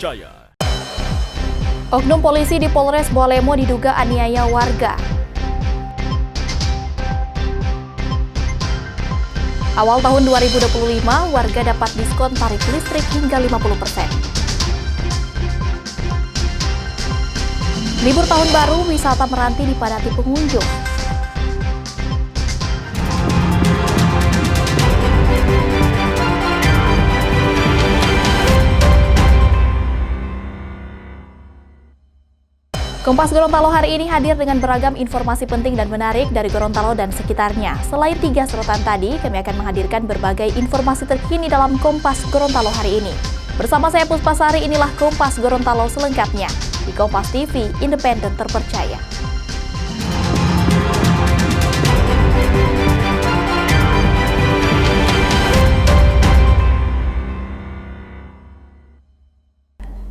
terpercaya. Oknum polisi di Polres Bualemo diduga aniaya warga. Awal tahun 2025, warga dapat diskon tarif listrik hingga 50%. Libur tahun baru, wisata Meranti dipadati pengunjung. Kompas Gorontalo hari ini hadir dengan beragam informasi penting dan menarik dari Gorontalo dan sekitarnya. Selain 3 sorotan tadi, kami akan menghadirkan berbagai informasi terkini dalam Kompas Gorontalo hari ini. Bersama saya Puspasari, inilah Kompas Gorontalo selengkapnya di Kompas TV, independen terpercaya.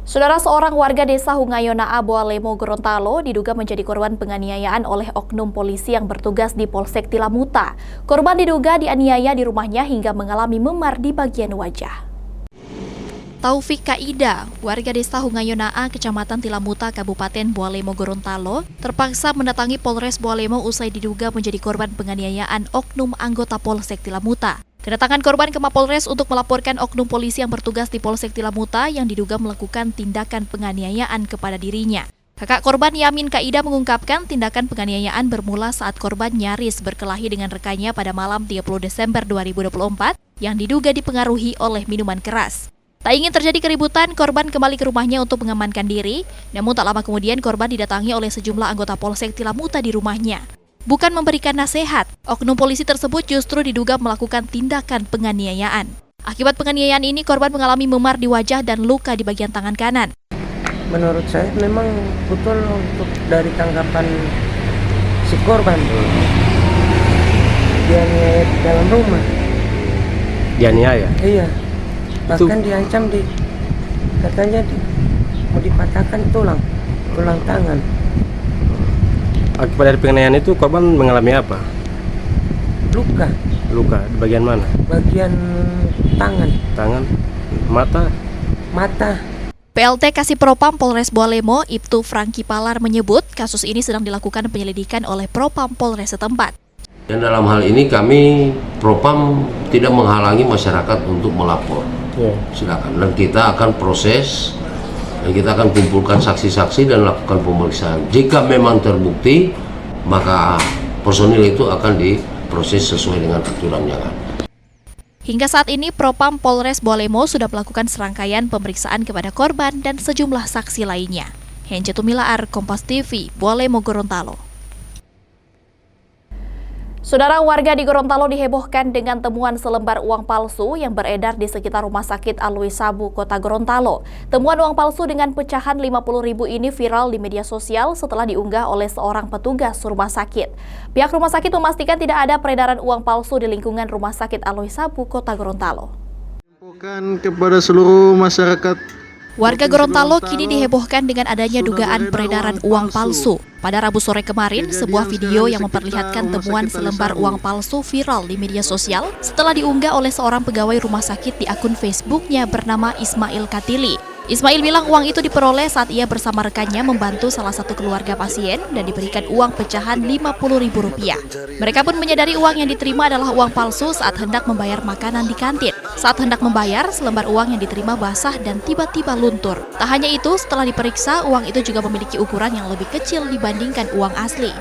Saudara, seorang warga desa Hungayonaa, Bualemo, Gorontalo diduga menjadi korban penganiayaan oleh oknum polisi yang bertugas di Polsek Tilamuta. Korban diduga dianiaya di rumahnya hingga mengalami memar di bagian wajah. Taufik Kaida, warga desa Hungayonaa, Kecamatan Tilamuta, Kabupaten Bualemo, Gorontalo, terpaksa mendatangi Polres Bualemo usai diduga menjadi korban penganiayaan oknum anggota Polsek Tilamuta. Kedatangan korban ke Mapolres untuk melaporkan oknum polisi yang bertugas di Polsek Tilamuta yang diduga melakukan tindakan penganiayaan kepada dirinya. Kakak korban Yamin Kaida mengungkapkan tindakan penganiayaan bermula saat korban nyaris berkelahi dengan rekannya pada malam 30 Desember 2024 yang diduga dipengaruhi oleh minuman keras. Tak ingin terjadi keributan, korban kembali ke rumahnya untuk mengamankan diri, namun tak lama kemudian korban didatangi oleh sejumlah anggota Polsek Tilamuta di rumahnya. Bukan memberikan nasihat, oknum polisi tersebut justru diduga melakukan tindakan penganiayaan. Akibat penganiayaan ini, korban mengalami memar di wajah dan luka di bagian tangan kanan. Menurut saya memang betul untuk dari tanggapan si korban. Dianiaya di dalam rumah. Dianiaya? Iya. Bahkan diancam katanya mau dipatahkan tulang tangan. Akibat dari penganiayaan itu korban mengalami apa? Luka. Luka di bagian mana? Bagian tangan. Tangan, mata. PLT Kasih Propam Polres Bualemo, Ibtu Franky Palar menyebut kasus ini sedang dilakukan penyelidikan oleh Propam Polres setempat. Dan dalam hal ini kami Propam tidak menghalangi masyarakat untuk melapor. Silakan. Dan kita akan proses. Dan kita akan kumpulkan saksi-saksi dan lakukan pemeriksaan. Jika memang terbukti, maka personil itu akan diproses sesuai dengan aturannya. Hingga saat ini, Propam Polres Bualemo sudah melakukan serangkaian pemeriksaan kepada korban dan sejumlah saksi lainnya. Hence Tumilaar, Kompas TV, Bualemo, Gorontalo. Saudara, warga di Gorontalo dihebohkan dengan temuan selembar uang palsu yang beredar di sekitar Rumah Sakit Alwi Sabu, Kota Gorontalo. Temuan uang palsu dengan pecahan 50.000 ini viral di media sosial setelah diunggah oleh seorang petugas rumah sakit. Pihak rumah sakit memastikan tidak ada peredaran uang palsu di lingkungan Rumah Sakit Alwi Sabu, Kota Gorontalo. Kepada seluruh masyarakat, warga Gorontalo kini dihebohkan dengan adanya dugaan peredaran uang palsu. Pada Rabu sore kemarin, sebuah video yang memperlihatkan temuan selembar uang palsu viral di media sosial setelah diunggah oleh seorang pegawai rumah sakit di akun Facebooknya bernama Ismail Katili. Ismail bilang uang itu diperoleh saat ia bersama rekannya membantu salah satu keluarga pasien dan diberikan uang pecahan Rp50.000. Mereka pun menyadari uang yang diterima adalah uang palsu saat hendak membayar makanan di kantin. Saat hendak membayar, selembar uang yang diterima basah dan tiba-tiba luntur. Tak hanya itu, setelah diperiksa, uang itu juga memiliki ukuran yang lebih kecil dibandingkan uang asli.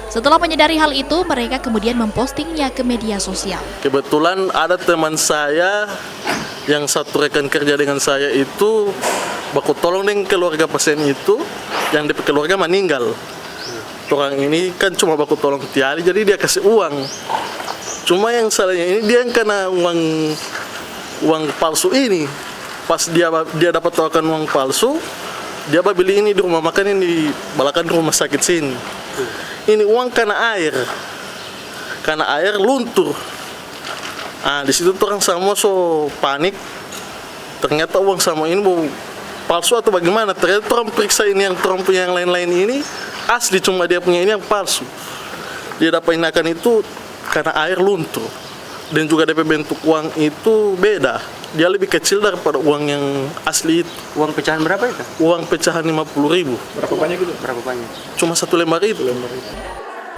Setelah menyadari hal itu, mereka kemudian mempostingnya ke media sosial. kebetulan ada teman saya yang satu rekan kerja dengan saya itu baku tolong dengan keluarga pasien itu yang DP keluarga meninggal. Orang ini kan cuma baku tolong tiari, jadi dia kasih uang. Cuma yang salahnya ini dia yang kena uang palsu ini. Pas dia dapat tawarkan uang palsu, dia beli ini di rumah makan ini di balakan rumah sakit sini. Ini uang karena air luntur. Nah, di situ orang semua so panik. Ternyata uang sama ini mau palsu atau bagaimana? Ternyata orang periksa ini yang orang punya yang lain-lain ini asli, cuma dia punya ini yang palsu. Dia dapat inakan itu karena air luntur. Dan juga DP bentuk uang itu beda. dia lebih kecil daripada uang yang asli itu. Uang pecahan berapa itu? Uang pecahan 50.000. Berapa banyak itu? Berapa banyak? Cuma 1 lembar itu.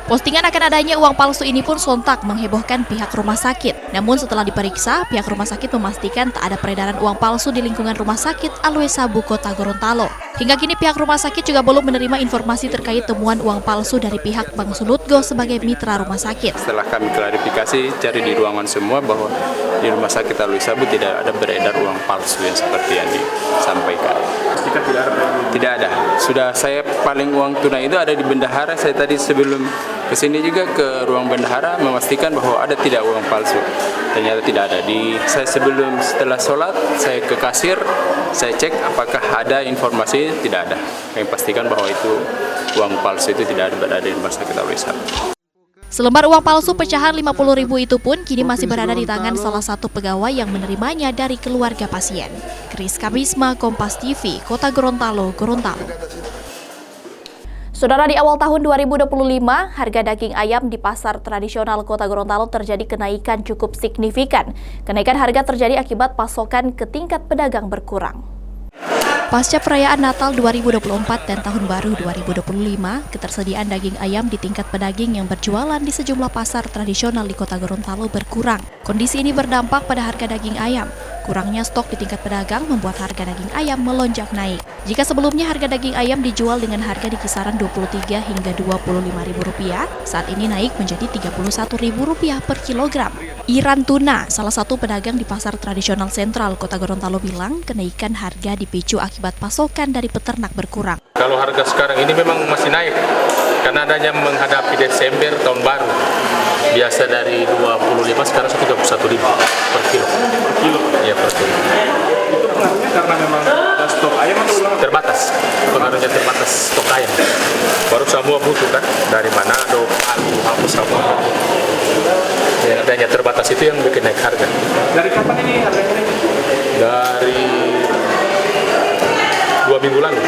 Postingan akan adanya uang palsu ini pun sontak menghebohkan pihak rumah sakit. Namun setelah diperiksa, pihak rumah sakit memastikan tak ada peredaran uang palsu di lingkungan rumah sakit Alwe Sabu, Kota Gorontalo. Hingga kini pihak rumah sakit juga belum menerima informasi terkait temuan uang palsu dari pihak Bank Sulutgo sebagai mitra rumah sakit. Setelah kami klarifikasi, cari di ruangan semua bahwa di rumah sakit Alwe Sabu tidak ada beredar uang palsu yang seperti yang disampaikan. Tidak ada. Sudah saya paling uang tunai itu ada di bendahara. Saya tadi sebelum kesini juga ke ruang bendahara memastikan bahwa ada tidak uang palsu. Ternyata tidak ada. Saya setelah sholat saya ke kasir, saya cek apakah ada informasi, tidak ada. Kami pastikan bahwa itu uang palsu itu tidak ada berada di rumah sakit Alwe Sabu. Selembar uang palsu pecahan 50.000 itu pun kini masih berada di tangan salah satu pegawai yang menerimanya dari keluarga pasien. Kris Kamisma, Kompas TV, Kota Gorontalo, Gorontalo. Saudara, di awal tahun 2025, harga daging ayam di pasar tradisional Kota Gorontalo terjadi kenaikan cukup signifikan. Kenaikan harga terjadi akibat pasokan ke tingkat pedagang berkurang. Pasca perayaan Natal 2024 dan Tahun Baru 2025, ketersediaan daging ayam di tingkat pedagang yang berjualan di sejumlah pasar tradisional di Kota Gorontalo berkurang. Kondisi ini berdampak pada harga daging ayam. Kurangnya stok di tingkat pedagang membuat harga daging ayam melonjak naik. Jika sebelumnya harga daging ayam dijual dengan harga di kisaran Rp23 hingga Rp25.000, saat ini naik menjadi Rp31.000 per kilogram. Iran Tuna, salah satu pedagang di pasar tradisional sentral Kota Gorontalo bilang, kenaikan harga dipicu akibat pasokan dari peternak berkurang. Kalau harga sekarang ini memang masih naik, karena adanya menghadapi Desember tahun baru. Biasa dari 25 sekarang 31.000 per kilo. Ya, per kilo. Itu pengaruhnya karena memang stok ayam atau terbatas. Pengaruhnya terbatas stok ayam. Baru semua butuh kan, dari Manado, Palu, apa semua. Ya, adanya terbatas itu yang bikin naik harga. Dari kapan ini harganya naik? Dari 2 minggu lalu.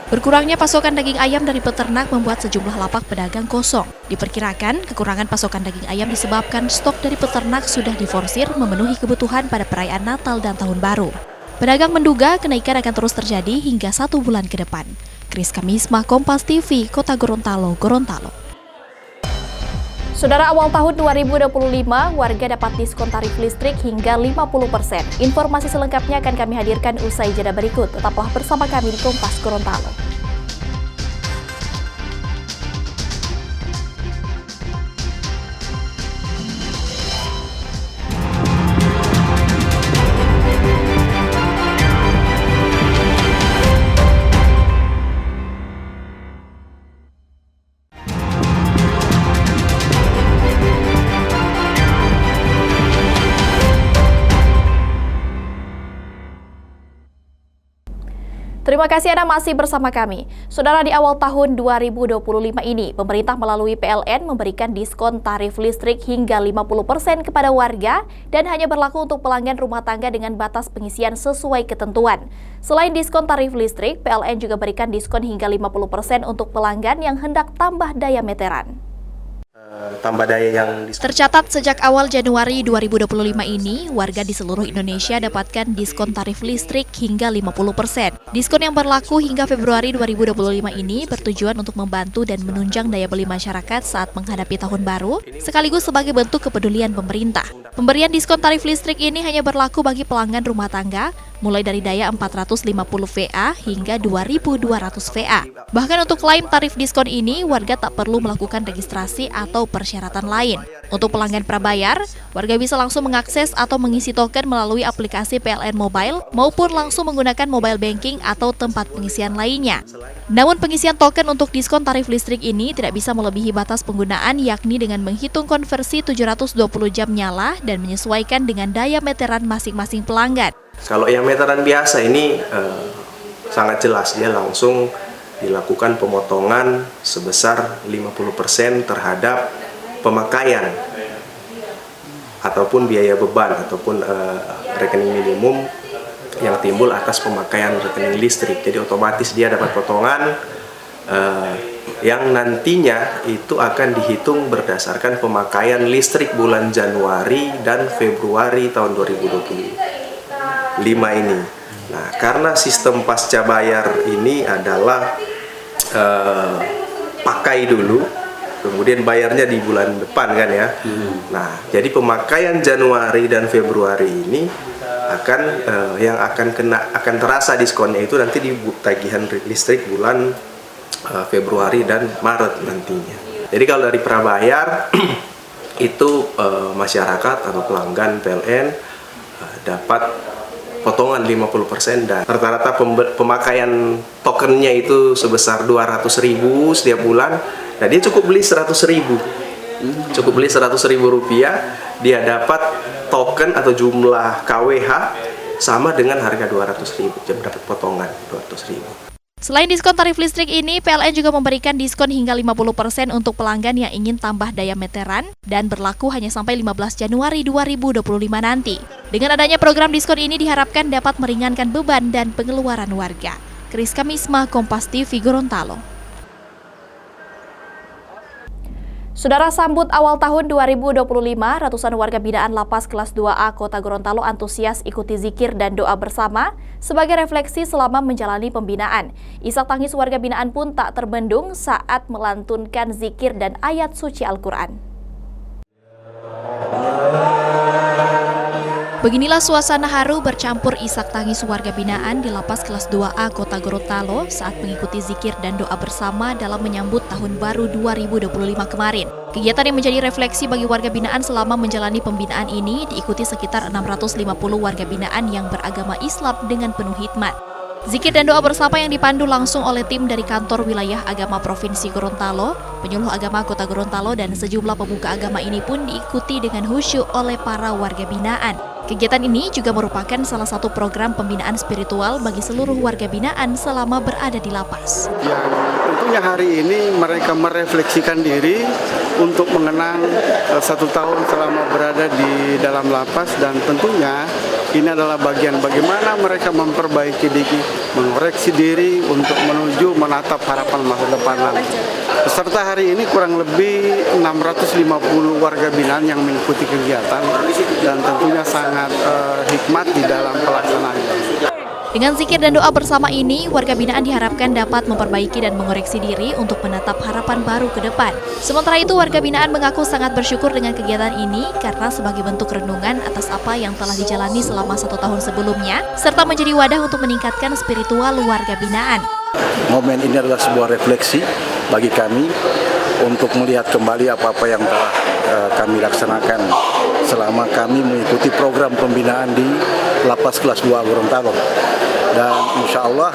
Berkurangnya pasokan daging ayam dari peternak membuat sejumlah lapak pedagang kosong. Diperkirakan, kekurangan pasokan daging ayam disebabkan stok dari peternak sudah diforsir memenuhi kebutuhan pada perayaan Natal dan Tahun Baru. Pedagang menduga kenaikan akan terus terjadi hingga 1 bulan ke depan. Kris Kamisma, Kompas TV, Kota Gorontalo, Gorontalo. Saudara, awal tahun 2025, warga dapat diskon tarif listrik hingga 50%. Informasi selengkapnya akan kami hadirkan usai jeda berikut. Tetaplah bersama kami di Kompas Gorontalo. Terima kasih Anda masih bersama kami. Saudara, di awal tahun 2025 ini, pemerintah melalui PLN memberikan diskon tarif listrik hingga 50% kepada warga dan hanya berlaku untuk pelanggan rumah tangga dengan batas pengisian sesuai ketentuan. Selain diskon tarif listrik, PLN juga berikan diskon hingga 50% untuk pelanggan yang hendak tambah daya meteran. Tercatat sejak awal Januari 2025 ini, warga di seluruh Indonesia dapatkan diskon tarif listrik hingga 50%. Diskon yang berlaku hingga Februari 2025 ini bertujuan untuk membantu dan menunjang daya beli masyarakat saat menghadapi tahun baru, sekaligus sebagai bentuk kepedulian pemerintah. Pemberian diskon tarif listrik ini hanya berlaku bagi pelanggan rumah tangga, mulai dari daya 450 VA hingga 2.200 VA. Bahkan untuk klaim tarif diskon ini, warga tak perlu melakukan registrasi atau persyaratan lain. Untuk pelanggan prabayar, warga bisa langsung mengakses atau mengisi token melalui aplikasi PLN Mobile maupun langsung menggunakan mobile banking atau tempat pengisian lainnya. Namun pengisian token untuk diskon tarif listrik ini tidak bisa melebihi batas penggunaan, yakni dengan menghitung konversi 720 jam nyala dan menyesuaikan dengan daya meteran masing-masing pelanggan. Kalau yang meteran biasa ini sangat jelas, dia langsung dilakukan pemotongan sebesar 50% terhadap pemakaian ataupun biaya beban ataupun rekening minimum yang timbul atas pemakaian rekening listrik. Jadi otomatis dia dapat potongan yang nantinya itu akan dihitung berdasarkan pemakaian listrik bulan Januari dan Februari tahun 2025 ini. Nah, karena sistem pasca bayar ini adalah pakai dulu, kemudian bayarnya di bulan depan kan ya. Nah, jadi pemakaian Januari dan Februari ini akan terasa diskonnya itu nanti di tagihan listrik bulan Februari dan Maret nantinya. Jadi kalau dari prabayar itu masyarakat atau pelanggan PLN dapat potongan 50% dan rata-rata pemakaian tokennya itu sebesar 200.000 setiap bulan. Nah, dia cukup beli 100.000. Cukup beli 100.000 rupiah, dia dapat token atau jumlah KWH sama dengan harga 200.000. Dia dapat potongan 200.000. Selain diskon tarif listrik ini, PLN juga memberikan diskon hingga 50% untuk pelanggan yang ingin tambah daya meteran dan berlaku hanya sampai 15 Januari 2025 nanti. Dengan adanya program diskon ini diharapkan dapat meringankan beban dan pengeluaran warga. Kriska Misma, Kompas TV, Gorontalo. Saudara, sambut awal tahun 2025, ratusan warga binaan Lapas Kelas 2A Kota Gorontalo antusias ikuti zikir dan doa bersama sebagai refleksi selama menjalani pembinaan. Isak tangis warga binaan pun tak terbendung saat melantunkan zikir dan ayat suci Al-Quran. Beginilah suasana haru bercampur isak tangis warga binaan di Lapas Kelas 2A Kota Gorontalo saat mengikuti zikir dan doa bersama dalam menyambut Tahun Baru 2025 kemarin. Kegiatan yang menjadi refleksi bagi warga binaan selama menjalani pembinaan ini diikuti sekitar 650 warga binaan yang beragama Islam dengan penuh hikmat. Zikir dan doa bersama yang dipandu langsung oleh tim dari Kantor Wilayah Agama Provinsi Gorontalo, Penyuluh Agama Kota Gorontalo dan sejumlah pemuka agama ini pun diikuti dengan khusyuk oleh para warga binaan. Kegiatan ini juga merupakan salah satu program pembinaan spiritual bagi seluruh warga binaan selama berada di lapas. Yang tentunya hari ini mereka merefleksikan diri untuk mengenang 1 tahun selama berada di dalam lapas, dan tentunya ini adalah bagian bagaimana mereka memperbaiki diri, mengoreksi diri untuk menuju menatap harapan masa depan nanti. Peserta hari ini kurang lebih 650 warga binaan yang mengikuti kegiatan dan tentunya sangat hikmat di dalam pelaksanaannya. Dengan zikir dan doa bersama ini, warga binaan diharapkan dapat memperbaiki dan mengoreksi diri untuk menatap harapan baru ke depan. Sementara itu, warga binaan mengaku sangat bersyukur dengan kegiatan ini karena sebagai bentuk renungan atas apa yang telah dijalani selama 1 tahun sebelumnya, serta menjadi wadah untuk meningkatkan spiritual warga binaan. Momen ini adalah sebuah refleksi bagi kami untuk melihat kembali apa-apa yang telah kami laksanakan selama kami mengikuti program pembinaan di Lapas Kelas 2 Gorontalo. Dan insya Allah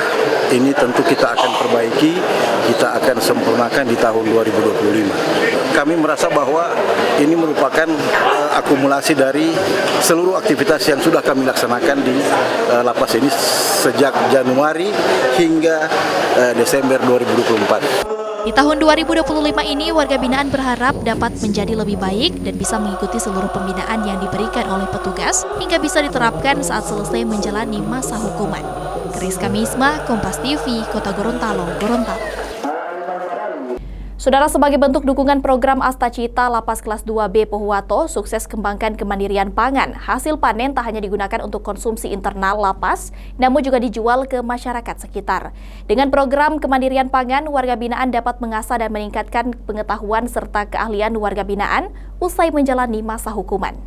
ini tentu kita akan perbaiki, kita akan sempurnakan di tahun 2025. Kami merasa bahwa ini merupakan akumulasi dari seluruh aktivitas yang sudah kami laksanakan di lapas ini sejak Januari hingga Desember 2024. Di tahun 2025 ini, warga binaan berharap dapat menjadi lebih baik dan bisa mengikuti seluruh pembinaan yang diberikan oleh petugas hingga bisa diterapkan saat selesai menjalani masa hukuman. Kriska Misma, Kompas TV, Kota Gorontalo, Gorontalo. Saudara, sebagai bentuk dukungan program Astacita Lapas Kelas 2B Pohuwato sukses kembangkan kemandirian pangan. Hasil panen tak hanya digunakan untuk konsumsi internal lapas, namun juga dijual ke masyarakat sekitar. Dengan program kemandirian pangan, warga binaan dapat mengasah dan meningkatkan pengetahuan serta keahlian warga binaan usai menjalani masa hukuman.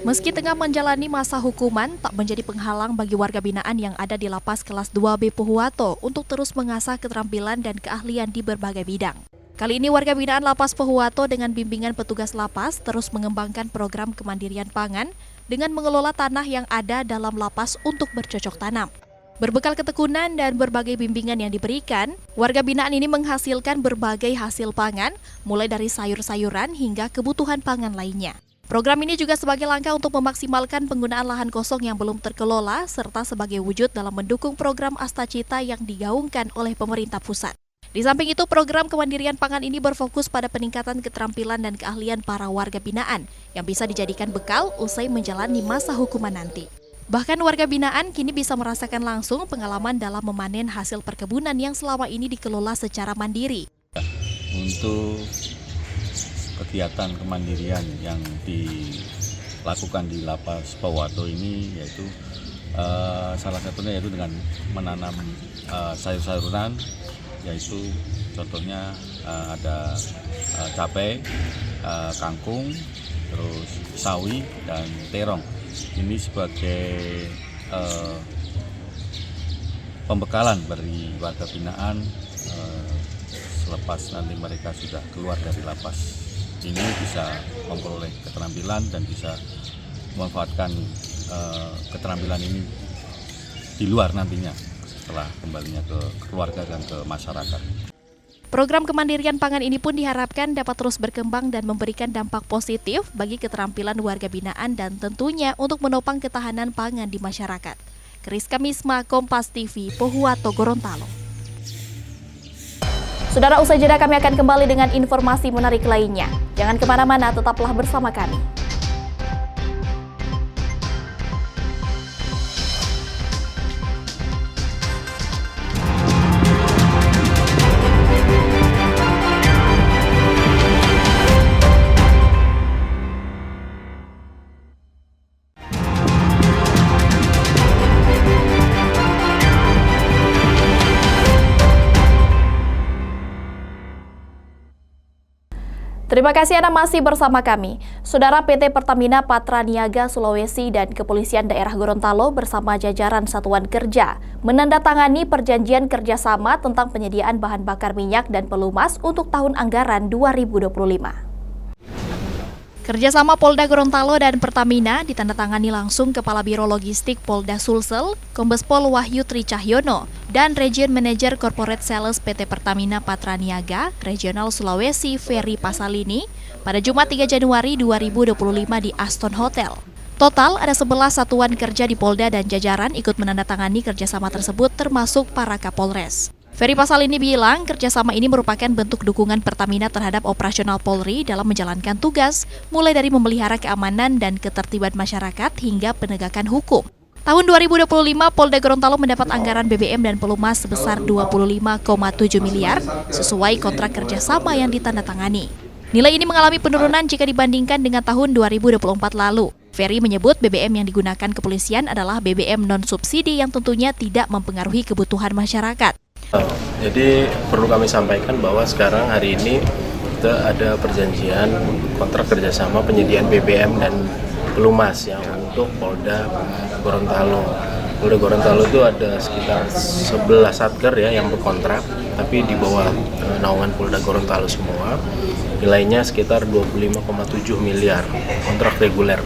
Meski tengah menjalani masa hukuman, tak menjadi penghalang bagi warga binaan yang ada di Lapas Kelas 2B Pohuwato untuk terus mengasah keterampilan dan keahlian di berbagai bidang. Kali ini warga binaan Lapas Pohuwato dengan bimbingan petugas lapas terus mengembangkan program kemandirian pangan dengan mengelola tanah yang ada dalam lapas untuk bercocok tanam. Berbekal ketekunan dan berbagai bimbingan yang diberikan, warga binaan ini menghasilkan berbagai hasil pangan, mulai dari sayur-sayuran hingga kebutuhan pangan lainnya. Program ini juga sebagai langkah untuk memaksimalkan penggunaan lahan kosong yang belum terkelola, serta sebagai wujud dalam mendukung program Astacita yang digaungkan oleh pemerintah pusat. Di samping itu, program kemandirian pangan ini berfokus pada peningkatan keterampilan dan keahlian para warga binaan yang bisa dijadikan bekal usai menjalani masa hukuman nanti. Bahkan warga binaan kini bisa merasakan langsung pengalaman dalam memanen hasil perkebunan yang selama ini dikelola secara mandiri. Untuk kegiatan kemandirian yang dilakukan di Lapas Pohuwato ini yaitu salah satunya yaitu dengan menanam sayur-sayuran, yaitu contohnya ada cabai, kangkung, terus sawi dan terong. Ini sebagai pembekalan bagi warga binaan selepas nanti mereka sudah keluar dari lapas ini bisa memperoleh keterampilan dan bisa memanfaatkan keterampilan ini di luar nantinya setelah kembalinya ke keluarga dan ke masyarakat. Program kemandirian pangan ini pun diharapkan dapat terus berkembang dan memberikan dampak positif bagi keterampilan warga binaan dan tentunya untuk menopang ketahanan pangan di masyarakat. Kriska Misma, Kompas TV, Pohuwato, Gorontalo. Saudara, usai jeda kami akan kembali dengan informasi menarik lainnya. Jangan kemana-mana, tetaplah bersama kami. Terima kasih Anda masih bersama kami. Saudara, PT Pertamina Patraniaga Sulawesi dan Kepolisian Daerah Gorontalo bersama jajaran Satuan Kerja menandatangani perjanjian kerjasama tentang penyediaan bahan bakar minyak dan pelumas untuk tahun anggaran 2025. Kerjasama Polda Gorontalo dan Pertamina ditandatangani langsung Kepala Biro Logistik Polda Sulsel, Kombes Pol Wahyu Tri Cahyono, dan Region Manager Corporate Sales PT Pertamina Patraniaga Regional Sulawesi Ferry Pasalini pada Jumat 3 Januari 2025 di Aston Hotel. Total ada 11 satuan kerja di Polda dan jajaran ikut menandatangani kerjasama tersebut termasuk para Kapolres. Ferry Pasalini bilang kerjasama ini merupakan bentuk dukungan Pertamina terhadap operasional Polri dalam menjalankan tugas, mulai dari memelihara keamanan dan ketertiban masyarakat hingga penegakan hukum. Tahun 2025, Polda Gorontalo mendapat anggaran BBM dan pelumas sebesar 25,7 miliar sesuai kontrak kerjasama yang ditandatangani. Nilai ini mengalami penurunan jika dibandingkan dengan tahun 2024 lalu. Ferry menyebut BBM yang digunakan kepolisian adalah BBM non-subsidi yang tentunya tidak mempengaruhi kebutuhan masyarakat. Jadi perlu kami sampaikan bahwa sekarang hari ini kita ada perjanjian kontrak kerjasama penyediaan BBM dan pelumas yang untuk Polda Gorontalo. Polda Gorontalo itu ada sekitar 11 satker ya yang berkontrak, tapi di bawah naungan Polda Gorontalo semua. Nilainya sekitar 25,7 miliar kontrak reguler.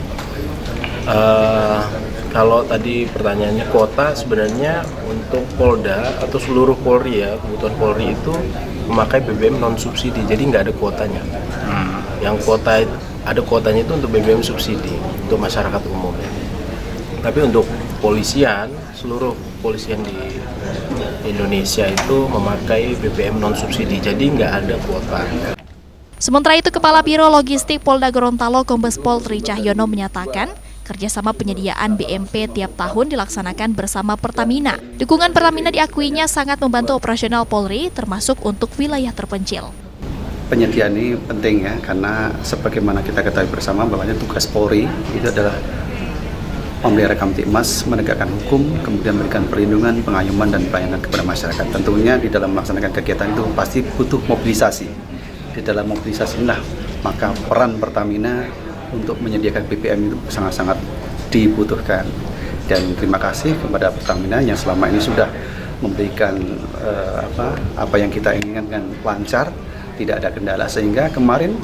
Kalau tadi pertanyaannya kuota, sebenarnya untuk Polda atau seluruh Polri ya, kebutuhan Polri itu memakai BBM non subsidi, jadi nggak ada kuotanya. Yang ada kuotanya itu untuk BBM subsidi untuk masyarakat umumnya. Tapi untuk polisian, seluruh polisian di Indonesia itu memakai BBM non subsidi, jadi nggak ada kuota. Sementara itu, Kepala Biro Logistik Polda Gorontalo Kombes Pol Tri Cahyono menyatakan kerjasama penyediaan BMP tiap tahun dilaksanakan bersama Pertamina. Dukungan Pertamina diakuinya sangat membantu operasional Polri, termasuk untuk wilayah terpencil. Penyediaan ini penting ya, karena sebagaimana kita ketahui bersama bahwa tugas Polri itu adalah memelihara Kamtibmas, menegakkan hukum, kemudian memberikan perlindungan, pengayuman, dan pelayanan kepada masyarakat. Tentunya di dalam melaksanakan kegiatan itu pasti butuh mobilisasi. Di dalam mobilisasi inilah maka peran Pertamina untuk menyediakan BBM itu sangat-sangat dibutuhkan. Dan terima kasih kepada Pertamina yang selama ini sudah memberikan apa yang kita inginkan lancar, tidak ada kendala, sehingga kemarin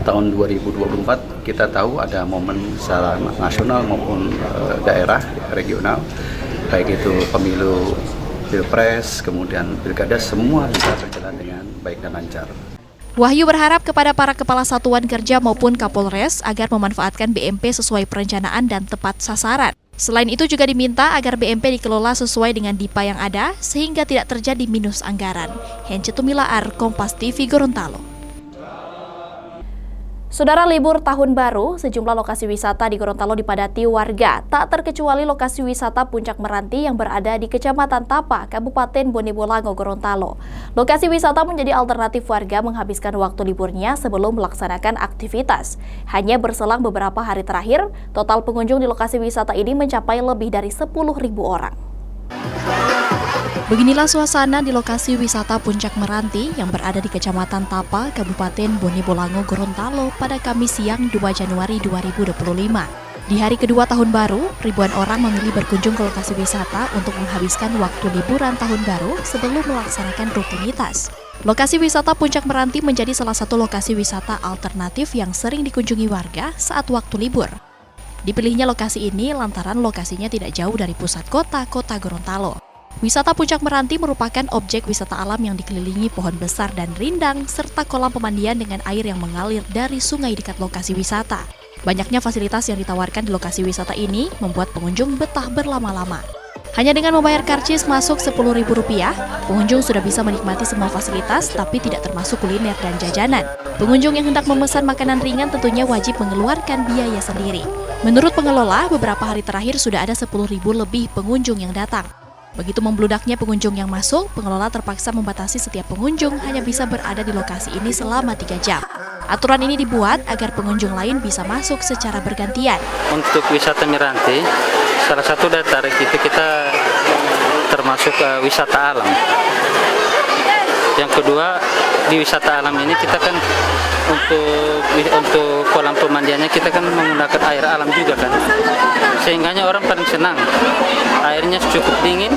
tahun 2024 kita tahu ada momen secara nasional maupun daerah, regional, baik itu pemilu, pilpres, kemudian pilkada, semua bisa berjalan dengan baik dan lancar. Wahyu berharap kepada para kepala satuan kerja maupun Kapolres agar memanfaatkan BMP sesuai perencanaan dan tepat sasaran. Selain itu juga diminta agar BMP dikelola sesuai dengan DIPA yang ada sehingga tidak terjadi minus anggaran. Hence Tumilaar, Kompas TV, Gorontalo. Saudara, libur tahun baru, sejumlah lokasi wisata di Gorontalo dipadati warga, tak terkecuali lokasi wisata Puncak Meranti yang berada di Kecamatan Tapa, Kabupaten Bone Bolango, Gorontalo. Lokasi wisata menjadi alternatif warga menghabiskan waktu liburnya sebelum melaksanakan aktivitas. Hanya berselang beberapa hari terakhir, total pengunjung di lokasi wisata ini mencapai lebih dari 10.000 orang. Beginilah suasana di lokasi wisata Puncak Meranti yang berada di Kecamatan Tapa, Kabupaten Bone Bolango, Gorontalo pada Kamis siang 2 Januari 2025. Di hari kedua tahun baru, ribuan orang memilih berkunjung ke lokasi wisata untuk menghabiskan waktu liburan tahun baru sebelum melaksanakan rutinitas. Lokasi wisata Puncak Meranti menjadi salah satu lokasi wisata alternatif yang sering dikunjungi warga saat waktu libur. Dipilihnya lokasi ini lantaran lokasinya tidak jauh dari pusat kota Gorontalo. Wisata Puncak Meranti merupakan objek wisata alam yang dikelilingi pohon besar dan rindang, serta kolam pemandian dengan air yang mengalir dari sungai dekat lokasi wisata. Banyaknya fasilitas yang ditawarkan di lokasi wisata ini membuat pengunjung betah berlama-lama. Hanya dengan membayar karcis masuk Rp10.000, pengunjung sudah bisa menikmati semua fasilitas, tapi tidak termasuk kuliner dan jajanan. Pengunjung yang hendak memesan makanan ringan tentunya wajib mengeluarkan biaya sendiri. Menurut pengelola, beberapa hari terakhir sudah ada 10.000 lebih pengunjung yang datang. Begitu membludaknya pengunjung yang masuk, pengelola terpaksa membatasi setiap pengunjung hanya bisa berada di lokasi ini selama 3 jam. Aturan ini dibuat agar pengunjung lain bisa masuk secara bergantian. Untuk wisata Meranti, salah satu daya tarik itu kita termasuk wisata alam. Yang kedua, di wisata alam ini kita kan untuk kolam pemandiannya kita kan menggunakan air alam juga kan, sehingganya orang paling senang. Airnya cukup dingin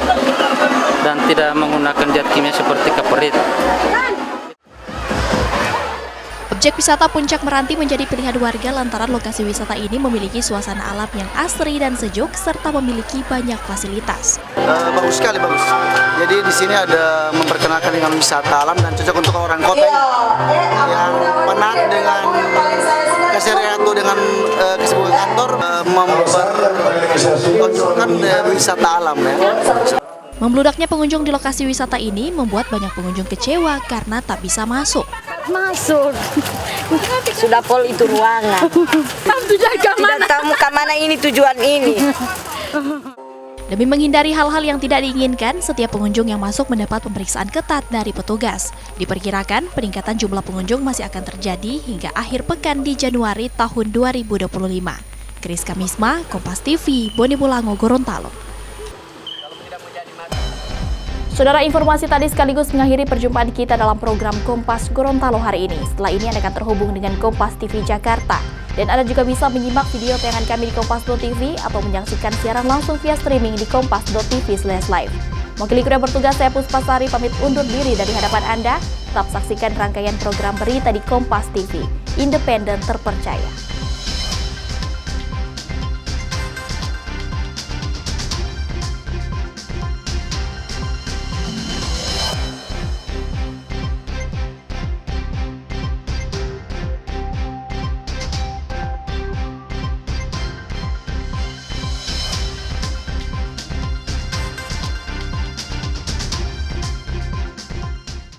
dan tidak menggunakan zat kimia seperti kaperit. Objek wisata Puncak Meranti menjadi pilihan warga lantaran lokasi wisata ini memiliki suasana alam yang asri dan sejuk serta memiliki banyak fasilitas. Bagus sekali, bagus. Jadi di sini ada memperkenalkan dengan wisata alam dan cocok untuk orang kota ini yang penat dengan keseharian atau dengan kesibukan kantor, mempertonjolkan wisata alam ya. Membludaknya pengunjung di lokasi wisata ini membuat banyak pengunjung kecewa karena tak bisa masuk. Sudah pol itu ruangan. Tidak tahu kemana ini tujuan ini. Demi menghindari hal-hal yang tidak diinginkan, setiap pengunjung yang masuk mendapat pemeriksaan ketat dari petugas. Diperkirakan peningkatan jumlah pengunjung masih akan terjadi hingga akhir pekan di Januari tahun 2025. Kris Kamisma, Kompas TV, Bone Bolango, Gorontalo. Saudara, informasi tadi sekaligus mengakhiri perjumpaan kita dalam program Kompas Gorontalo hari ini. Setelah ini Anda akan terhubung dengan Kompas TV Jakarta. Dan Anda juga bisa menyimak video tayangan kami di Kompas.tv atau menyaksikan siaran langsung via streaming di kompas.tv/live. Mewakili kru yang bertugas, saya Puspasari pamit undur diri dari hadapan Anda. Tetap saksikan rangkaian program berita di Kompas TV, independen terpercaya.